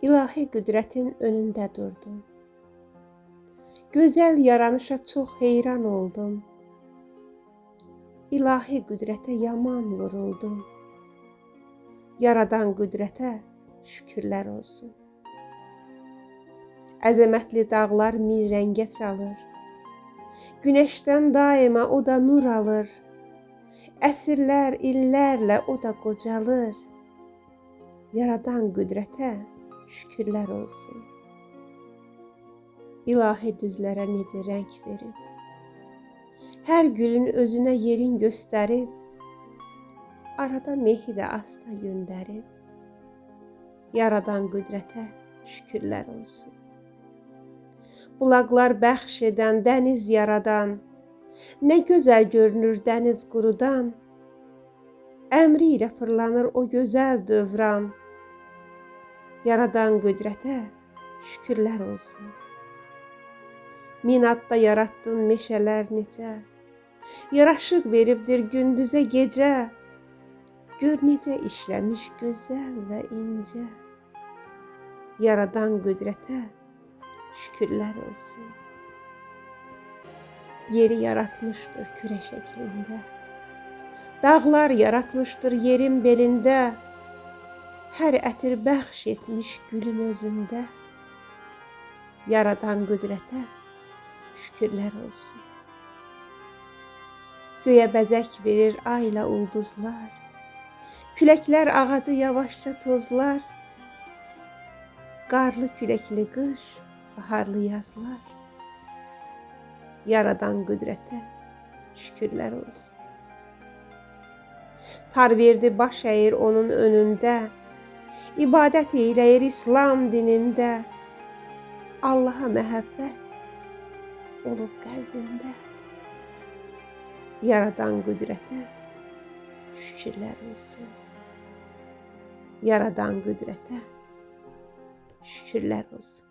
İlahi qüdrətin önündə durdum. Gözəl yaranışa çox heyran oldum. İlahi qüdrətə yaman vuruldum. Yaradan qüdrətə şükürlər olsun. Əzəmətli dağlar min rəngə çalır. Günəşdən daima o da nur alır. Əsrlər, illərlə o da qocalır. Yaradan qüdrətə şükürlər olsun. İlahi düzlərə necə rəng verib, hər gülün özünə yerin göstərib, arada mehi də asta göndərib, yaradan qüdrətə şükürlər olsun. Bulaqlar bəxş edən, dəniz yaradan, nə gözəl görünür dəniz qurudan, əmri ilə fırlanır o gözəl dövran, yaradan qüdrətə şükürlər olsun. Minadda yaratdın meşələr necə, yaraşıq veribdir gündüzə gecə, gör necə işləmiş gözəl və incə, yaradan qüdrətə şükürlər olsun. Yeri yaratmışdır kürə şəklində, dağlar yaratmışdır yerin belində, hər ətir bəxş etmiş gülün özündə, yaradan qüdrətə şükürlər olsun. Göyə bəzək verir ayla ulduzlar, küləklər ağacı yavaşca tozlar, qarlı küləkli qış, baharlı yazlar, yaradan qüdrətə şükürlər olsun. Tar verdi baş əyir onun önündə, ibadət eyləyir İslam dinində, Allaha məhəbbət olub qəlbində, yaradan qüdrətə şükürlər olsun. Yaradan qüdrətə şükürlər olsun.